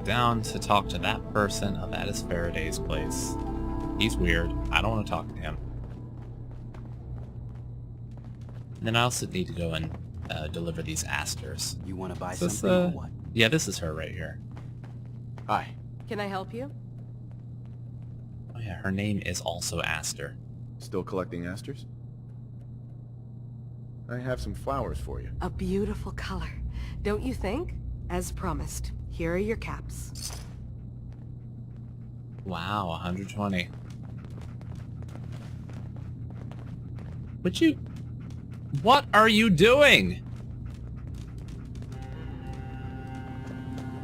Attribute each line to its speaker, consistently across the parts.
Speaker 1: down to talk to that person. Oh, that is Faraday's place. He's weird. I don't want to talk to him. And then I also need to go and deliver these asters.
Speaker 2: You want to buy
Speaker 1: Is this,
Speaker 2: something or what?
Speaker 1: Yeah, this is her right here.
Speaker 2: Hi.
Speaker 3: Can I help you?
Speaker 1: Oh yeah, her name is also Aster.
Speaker 4: Still collecting asters? I have some flowers for you.
Speaker 3: A beautiful color, don't you think? As promised, here are your caps.
Speaker 1: Wow, 120. Would you... What are you doing?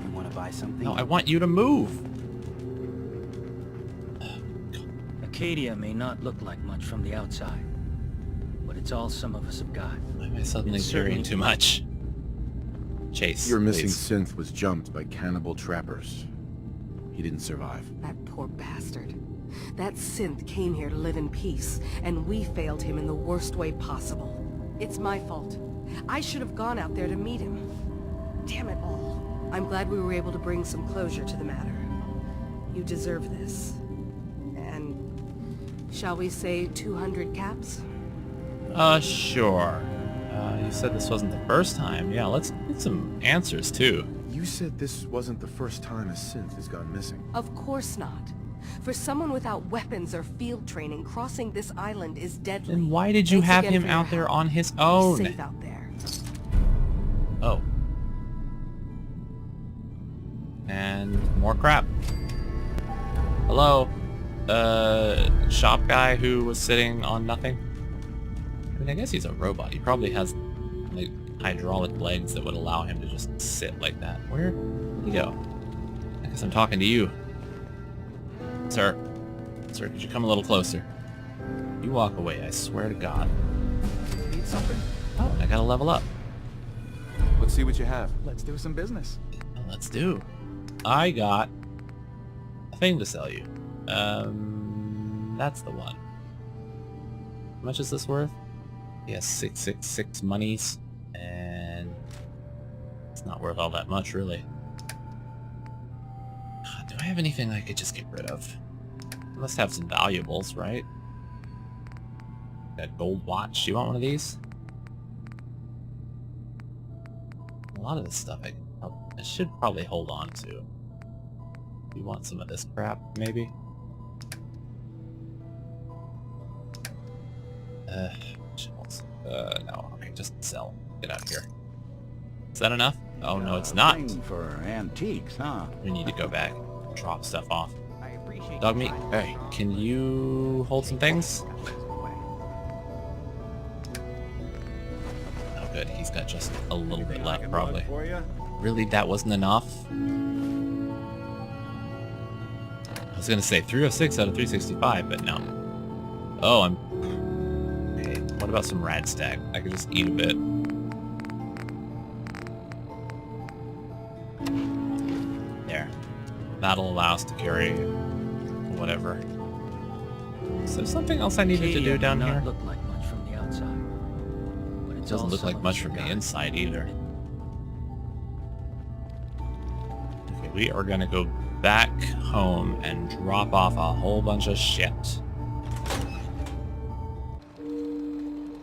Speaker 2: You want to buy something?
Speaker 1: No, I want you to move.
Speaker 5: Acadia may not look like much from the outside, but it's all some of us have got.
Speaker 1: Why am I suddenly
Speaker 5: It's
Speaker 1: hearing
Speaker 5: certainly-
Speaker 1: too much? Chase,
Speaker 4: Your missing
Speaker 1: please.
Speaker 4: synth was jumped by cannibal trappers. He didn't survive.
Speaker 3: That poor bastard. That synth came here to live in peace, and we failed him in the worst way possible. It's my fault. I should have gone out there to meet him. Damn it all. I'm glad we were able to bring some closure to the matter. You deserve this. And... shall we say 200 caps?
Speaker 1: Sure. You said this wasn't the first time. Yeah, let's get some answers, too.
Speaker 4: You said this wasn't the first time a synth has gone missing.
Speaker 3: Of course not. For someone without weapons or field training, crossing this island is deadly.
Speaker 1: Then why did you
Speaker 3: Thanks
Speaker 1: have
Speaker 3: again
Speaker 1: him
Speaker 3: for your
Speaker 1: out there
Speaker 3: help.
Speaker 1: on his
Speaker 3: Be
Speaker 1: own?
Speaker 3: safe out there.
Speaker 1: Oh. And more crap. Hello? Shop guy who was sitting on nothing? I mean, I guess he's a robot. He probably has, like, hydraulic legs that would allow him to just sit like that. Where'd he go? I guess I'm talking to you. Sir. Sir, could you come a little closer? You walk away, I swear to God.
Speaker 6: Need something?
Speaker 1: Oh, I gotta level up.
Speaker 6: Let's see what you have. Let's do some business.
Speaker 1: Well, let's do. I got a thing to sell you. That's the one. How much is this worth? He has 666 monies, and it's not worth all that much, really. Do I have anything I could just get rid of? I must have some valuables, right? That gold watch. You want one of these? A lot of this stuff I should probably hold on to. You want some of this crap, maybe? No. Okay, just sell. Get out of here. Is that enough? Oh, no, it's not.
Speaker 2: Thing for antiques, huh?
Speaker 1: We need to go back and drop stuff off.
Speaker 6: I appreciate
Speaker 1: Dog meat,
Speaker 4: Hey.
Speaker 1: can you hold some things? Oh, good. He's got just a little bit left, probably.
Speaker 2: For you?
Speaker 1: Really, that wasn't enough? I was gonna say 306 out of 365, but no. Oh, okay, what about some rad stack? I could just eat a bit. There. That'll allow us to carry whatever. Is there something else I needed to do down
Speaker 5: may not
Speaker 1: here?
Speaker 5: look like much from the outside, but
Speaker 1: It
Speaker 5: it's
Speaker 1: doesn't
Speaker 5: all
Speaker 1: look
Speaker 5: some
Speaker 1: like
Speaker 5: of
Speaker 1: much
Speaker 5: us
Speaker 1: from
Speaker 5: have
Speaker 1: the
Speaker 5: got.
Speaker 1: inside either. Okay, we are gonna go back home and drop off a whole bunch of shit.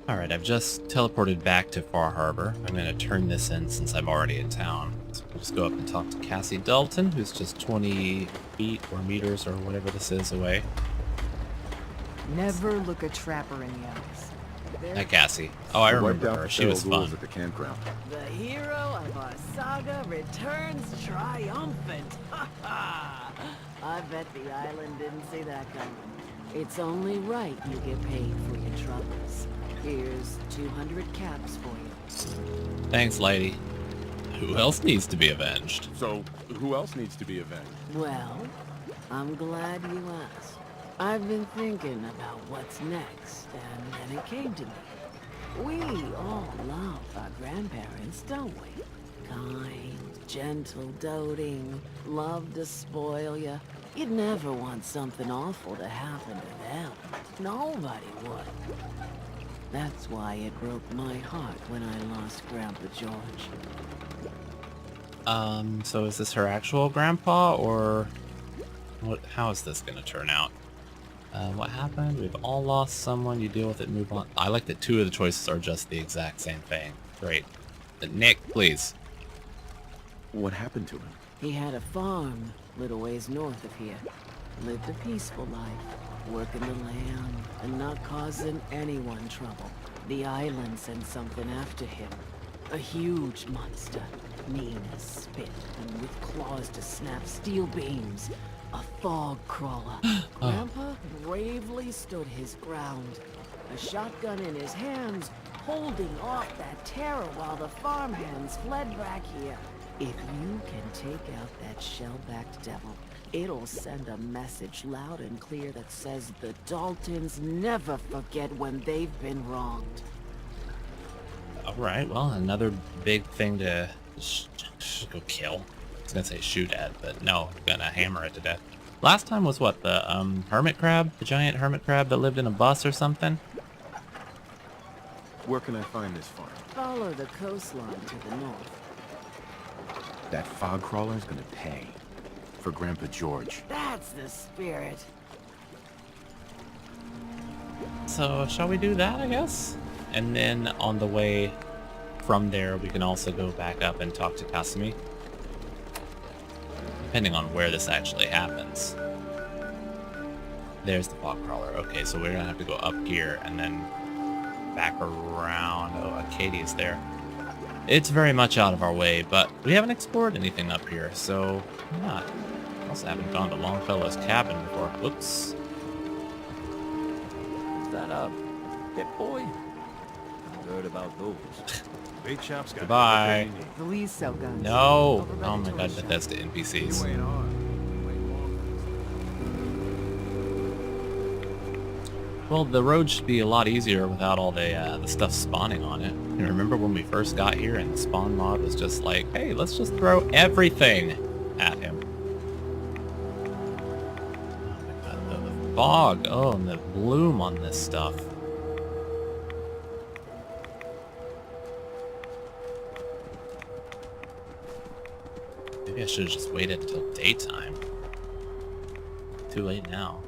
Speaker 1: Alright, I've just teleported back to Far Harbor. I'm gonna turn this in since I'm already in town. So we'll just go up and talk to Cassie Dalton, who's just 20 feet or meters or whatever this is away.
Speaker 7: Never look a trapper in the eyes.
Speaker 1: Hi, Cassie. Oh, I
Speaker 4: Wiped
Speaker 1: remember
Speaker 4: out
Speaker 1: her.
Speaker 4: the
Speaker 1: She was
Speaker 4: feral ghouls
Speaker 1: fun.
Speaker 4: at the campground.
Speaker 7: The hero of our saga returns triumphant. Ha ha! I bet the island didn't see that coming. It's only right you get paid for your troubles. Here's 200 caps for you.
Speaker 1: Thanks, lady. Who else needs to be avenged?
Speaker 4: So, who else needs to be avenged?
Speaker 7: Well, I'm glad you asked. I've been thinking about what's next, and then it came to me. We all love our grandparents, don't we? Kind, gentle, doting, love to spoil you. You'd never want something awful to happen to them. Nobody would. That's why it broke my heart when I lost Grandpa George.
Speaker 1: So is this her actual grandpa, or what? How is this gonna turn out? What happened? We've all lost someone. You deal with it, move on. I like that 2 of the choices are just the exact same thing. Great. Nick, please.
Speaker 4: What happened to him?
Speaker 7: He had a farm, little ways north of here. Lived a peaceful life, working the land, and not causing anyone trouble. The island sent something after him. A huge monster, mean as spit, and with claws to snap steel beams. A fog crawler. Grandpa bravely stood his ground. A shotgun in his hands, holding off that terror while the farmhands fled back here. If you can take out that shell-backed devil, it'll send a message loud and clear that says the Daltons never forget when they've been wronged.
Speaker 1: Alright, well, another big thing to go kill. I was gonna say shoot at, but no, I'm gonna hammer it to death. Last time was what, the hermit crab? The giant hermit crab that lived in a bus or something?
Speaker 4: Where can I find this farm?
Speaker 7: Follow the coastline to the north.
Speaker 4: That fog crawler's gonna pay. For Grandpa George.
Speaker 7: That's the spirit.
Speaker 1: So, shall we do that, I guess? And then on the way from there, we can also go back up and talk to Kasumi. Depending on where this actually happens. There's the fog crawler. Okay, so we're gonna have to go up here and then back around. Oh, Acadia's there. It's very much out of our way, but we haven't explored anything up here, so why not? Also haven't gone to Longfellow's cabin before. Whoops.
Speaker 5: Is that a pit boy? Heard about those.
Speaker 6: Big shop's got
Speaker 1: Goodbye.
Speaker 6: everything you need.
Speaker 3: Police cell guns.
Speaker 1: No!
Speaker 3: Over by
Speaker 1: Oh
Speaker 3: the
Speaker 1: my god,
Speaker 3: toy shop.
Speaker 1: Bethesda NPCs.
Speaker 6: You ain't on.
Speaker 1: Well, the road should be a lot easier without all the stuff spawning on it. You remember when we first got here and the spawn mod was just like, hey, let's just throw everything at him. Oh my god, the fog. Oh, and the bloom on this stuff. Maybe I should have just waited until daytime. Too late now.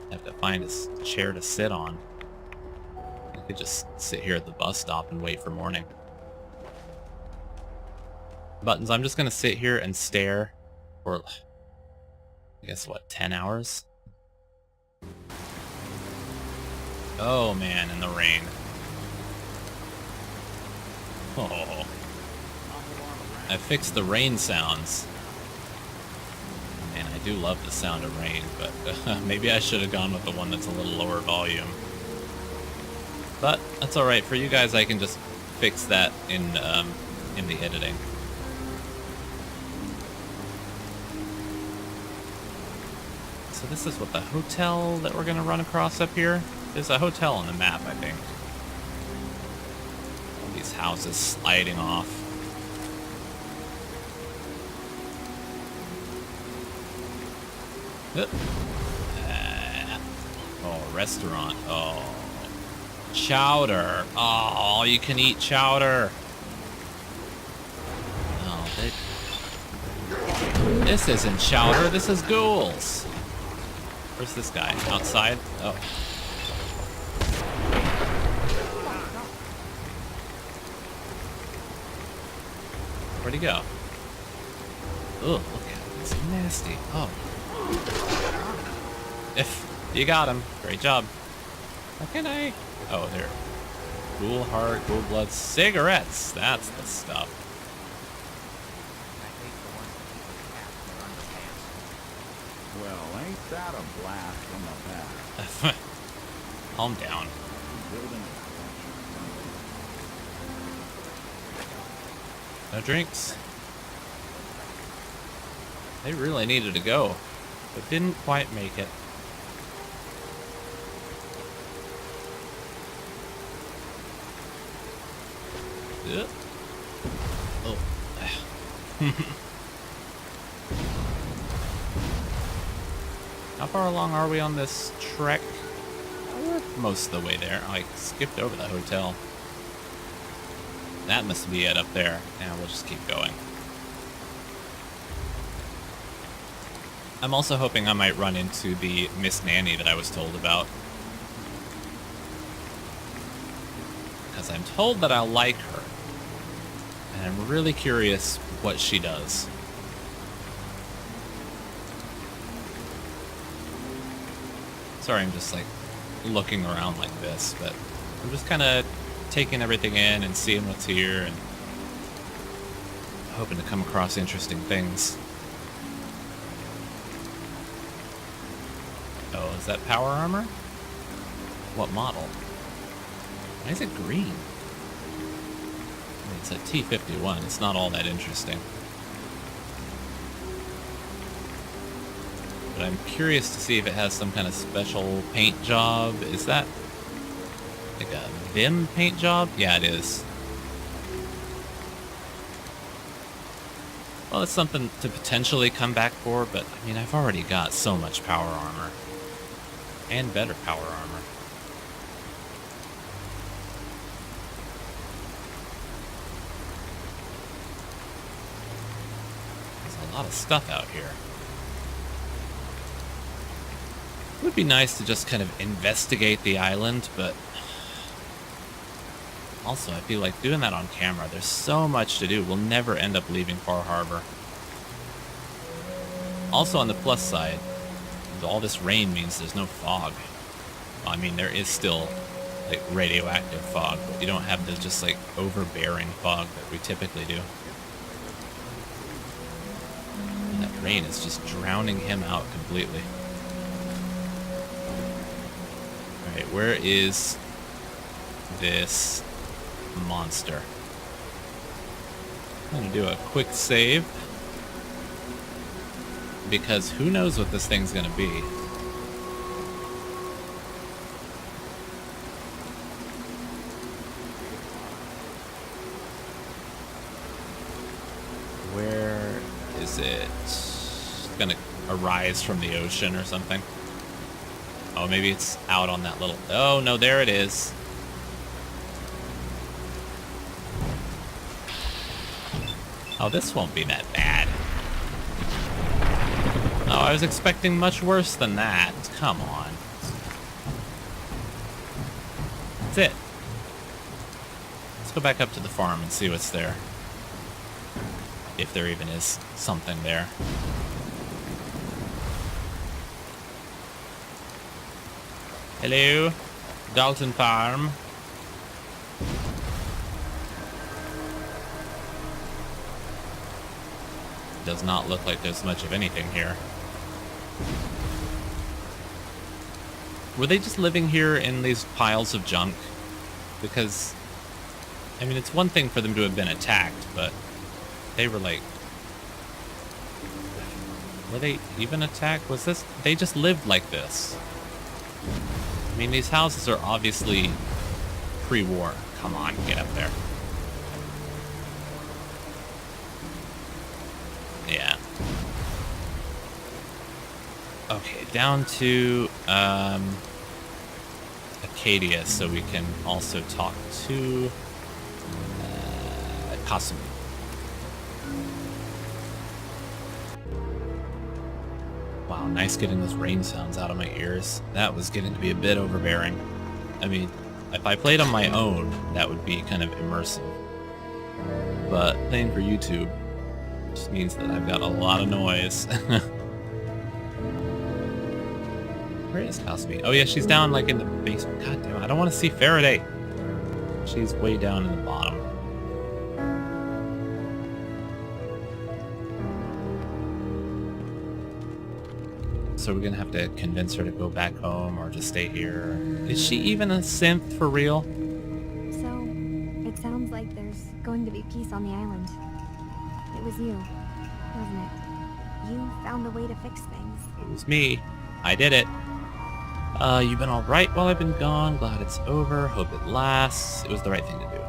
Speaker 1: I have to find a chair to sit on. I could just sit here at the bus stop and wait for morning. Buttons, I'm just gonna sit here and stare for, I guess, what, 10 hours? Oh man, in the rain. Oh. I fixed the rain sounds. Man, I do love the sound of rain, but maybe I should have gone with the one that's a little lower volume. But that's alright. For you guys, I can just fix that in the editing. So this is what the hotel that we're gonna run across up here. There's a hotel on the map, I think. All these houses sliding off. Oh, restaurant. Oh. Chowder. Oh, you can eat chowder. Oh, this isn't chowder, this is ghouls. Where's this guy? Outside? Oh. Where'd he go? Ugh, look at him. It's nasty. Oh. If you got him, great job. How can I? Oh, there. Ghoul heart, ghoul blood, cigarettes. That's the stuff.
Speaker 2: Well, ain't that a blast from the past?
Speaker 1: Calm down.
Speaker 2: Building
Speaker 1: No drinks. They really needed to go, but didn't quite make it. Ugh. Oh. How far along are we on this trek? We're most of the way there. I skipped over the hotel. That must be it up there. And we'll just keep going. I'm also hoping I might run into the Miss Nanny that I was told about. Because I'm told that I'll like her. And I'm really curious what she does. Sorry, I'm just like looking around like this, but I'm just kind of taking everything in and seeing what's here and hoping to come across interesting things. Oh, is that power armor? What model? Why is it green? It's a T-51. It's not all that interesting. But I'm curious to see if it has some kind of special paint job. Is that like a Vim paint job? Yeah, it is. Well, it's something to potentially come back for, but I mean, I've already got so much power armor. And better power armor. There's a lot of stuff out here. It would be nice to just kind of investigate the island, but also I feel like doing that on camera, there's so much to do. We'll never end up leaving Far Harbor. Also on the plus side, all this rain means there's no fog. Well, I mean, there is still like radioactive fog, but you don't have the just like overbearing fog that we typically do. And that rain is just drowning him out completely. Alright, where is this monster? I'm gonna do a quick save, because who knows what this thing's gonna be. Where is it? It's gonna arise from the ocean or something. Oh, maybe it's out on that little... Oh, no, there it is. Oh, this won't be that bad. Oh, I was expecting much worse than that. Come on. That's it. Let's go back up to the farm and see what's there. If there even is something there. Hello, Dalton Farm. Does not look like there's much of anything here. Were they just living here in these piles of junk? Because, I mean, it's one thing for them to have been attacked, but they were like... Were they even attacked? Was this... They just lived like this. I mean, these houses are obviously pre-war. Come on, get up there. Yeah. Okay, down to Acadia, so we can also talk to Kasumi. Wow, nice getting those rain sounds out of my ears. That was getting to be a bit overbearing. I mean, if I played on my own, that would be kind of immersive. But playing for YouTube just means that I've got a lot of noise. Where is Kasumi? Oh yeah, she's down like in the basement. God damn it, I don't want to see Faraday. She's way down in the bottom. So we're gonna have to convince her to go back home or just stay here. Is she even a synth for real?
Speaker 8: So, it sounds like there's going to be peace on the island. It was you, wasn't it? You found a way to fix things.
Speaker 1: It was me. I did it. You've been alright while I've been gone. Glad it's over. Hope it lasts. It was the right thing to do.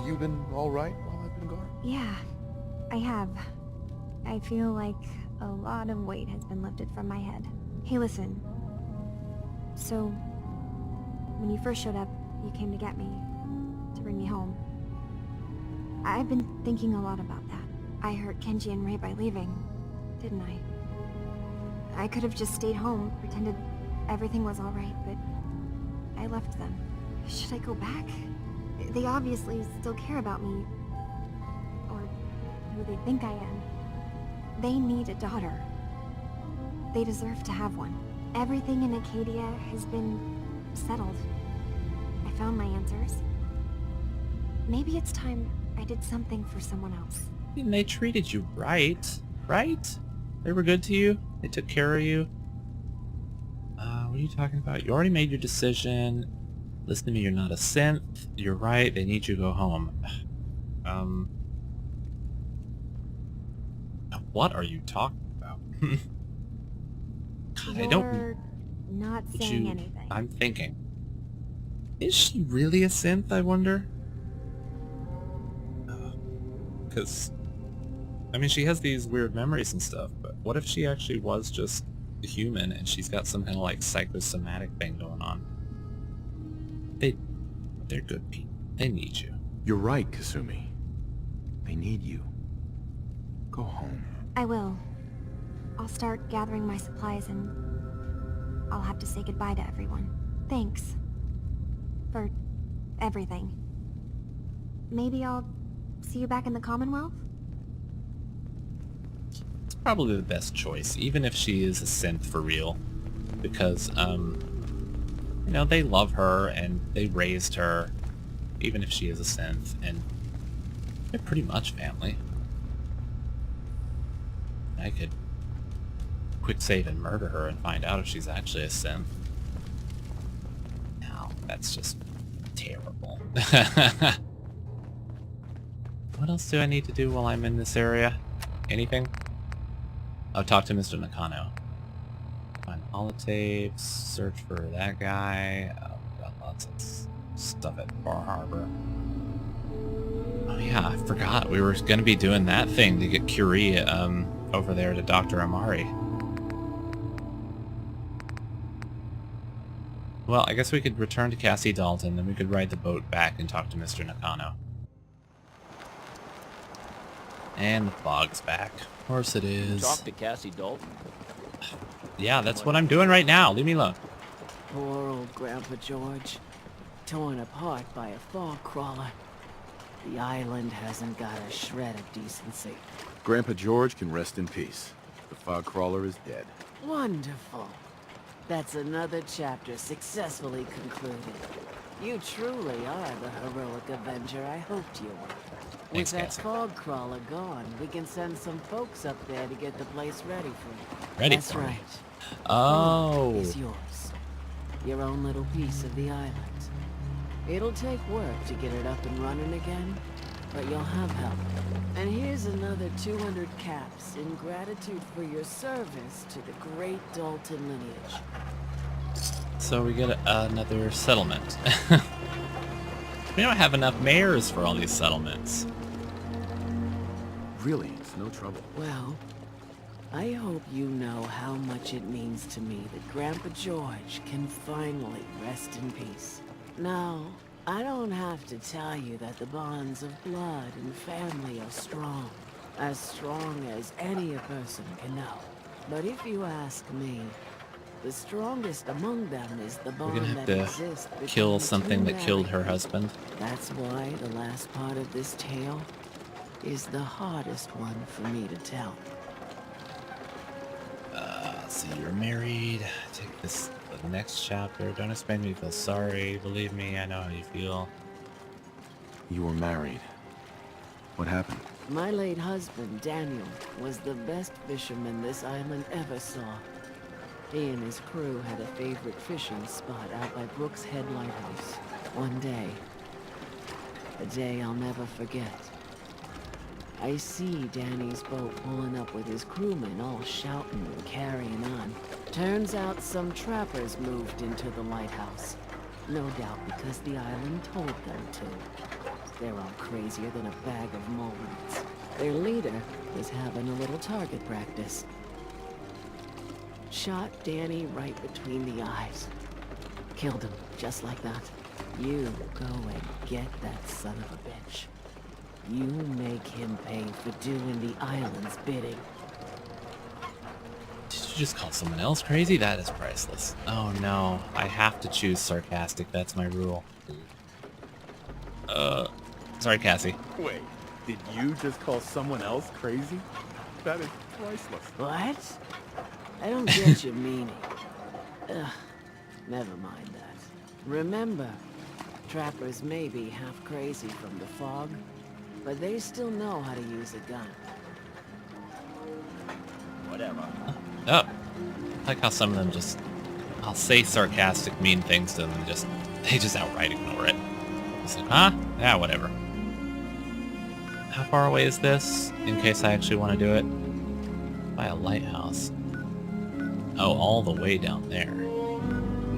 Speaker 6: You been alright while I've been gone?
Speaker 8: Yeah, I have. I feel like a lot of weight has been lifted from my head. Hey, listen. So, when you first showed up, you came to get me, to bring me home. I've been thinking a lot about that. I hurt Kenji and Ray by leaving, didn't I? I could have just stayed home, pretended everything was alright, but I left them. Should I go back? They obviously still care about me. Or who they think I am. They need a daughter. They deserve to have one. Everything in Acadia has been settled. I found my answers. Maybe it's time I did something for someone else.
Speaker 1: And they treated you right, right? They were good to you. They took care of you. What are you talking about? You already made your decision. Listen to me, you're not a synth. You're right, they need you to go home. What are you talking about? God, I don't...
Speaker 8: You're not saying anything.
Speaker 1: I'm thinking. Is she really a synth, I wonder? Because... I mean, she has these weird memories and stuff, but what if she actually was just a human and she's got some kind of like psychosomatic thing going on? They're good people. They need you.
Speaker 4: You're right, Kasumi. They need you. Go home.
Speaker 8: I will. I'll start gathering my supplies and I'll have to say goodbye to everyone. Thanks. For everything. Maybe I'll see you back in the Commonwealth?
Speaker 1: It's probably the best choice, even if she is a synth for real. Because, you know, they love her and they raised her, even if she is a synth, and they're pretty much family. I could quick save and murder her and find out if she's actually a synth. Now, that's just terrible. What else do I need to do while I'm in this area? Anything? I'll talk to Mr. Nakano. Find holotapes, search for that guy. We've got lots of stuff at Bar Harbor. Oh yeah, I forgot. We were going to be doing that thing to get Curie over there to Dr. Amari. Well, I guess we could return to Cassie Dalton, then we could ride the boat back and talk to Mr. Nakano. And the fog's back. Of course it is.
Speaker 5: Talk to Cassie Dalton.
Speaker 1: Yeah, that's what I'm doing right now. Leave me alone.
Speaker 7: Poor old Grandpa George. Torn apart by a fog crawler. The island hasn't got a shred of decency.
Speaker 4: Grandpa George can rest in peace. The fog crawler is dead.
Speaker 7: Wonderful. That's another chapter successfully concluded. You truly are the heroic Avenger I hoped you were.
Speaker 1: Thanks,
Speaker 7: With that
Speaker 1: Cassie.
Speaker 7: fog crawler gone, we can send some folks up there to get the place ready for you.
Speaker 1: Ready
Speaker 7: That's
Speaker 1: for me.
Speaker 7: right.
Speaker 1: Oh.
Speaker 7: Is yours. Your own little piece of the island. It'll take work to get it up and running again, but you'll have help. And here's another 200 caps in gratitude for your service to the great Dalton lineage.
Speaker 1: So we get another settlement. We don't have enough mayors for all these settlements.
Speaker 4: Really, it's no trouble.
Speaker 7: Well, I hope you know how much it means to me that Grandpa George can finally rest in peace. Now, I don't have to tell you that the bonds of blood and family are strong as any a person can know. But if you ask me, the strongest among them is the
Speaker 1: We're
Speaker 7: bond
Speaker 1: gonna have
Speaker 7: that
Speaker 1: to
Speaker 7: exists between
Speaker 1: kill
Speaker 7: the
Speaker 1: something
Speaker 7: two
Speaker 1: that killed her
Speaker 7: married
Speaker 1: husband.
Speaker 7: That's why the last part of this tale is the hardest one for me to tell.
Speaker 1: So you're married. Take this the next chapter. Don't expect me to feel sorry. Believe me, I know how you feel.
Speaker 4: You were married. What happened?
Speaker 7: My late husband, Daniel, was the best fisherman this island ever saw. He and his crew had a favorite fishing spot out by Brooks Head Lighthouse. One day, a day I'll never forget, I see Danny's boat pulling up with his crewmen all shouting and carrying on. Turns out some trappers moved into the lighthouse. No doubt because the island told them to. They're all crazier than a bag of mulberries. Their leader was having a little target practice. Shot Danny right between the eyes. Killed him, just like that. You go and get that son of a bitch. You make him pay for doing the island's bidding.
Speaker 1: Did you just call someone else crazy? That is priceless. Oh no, I have to choose sarcastic. That's my rule. Sorry, Cassie.
Speaker 4: Wait, did you just call someone else crazy? That is priceless.
Speaker 7: What? I don't get your meaning. Ugh, never mind that. Remember, trappers may be half crazy from the fog, but they still know how to use a gun. Whatever.
Speaker 1: Oh, I like how some of them just, I'll say sarcastic, mean things to them and they just outright ignore it. It's like, huh? Yeah, whatever. How far away is this, in case I actually want to do it? By a lighthouse. Oh, all the way down there.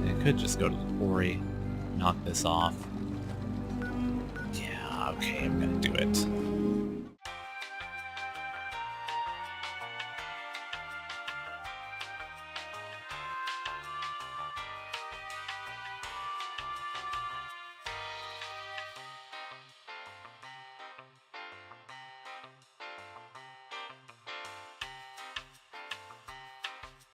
Speaker 1: I could just go to the quarry, knock this off. Yeah, okay, I'm gonna do it.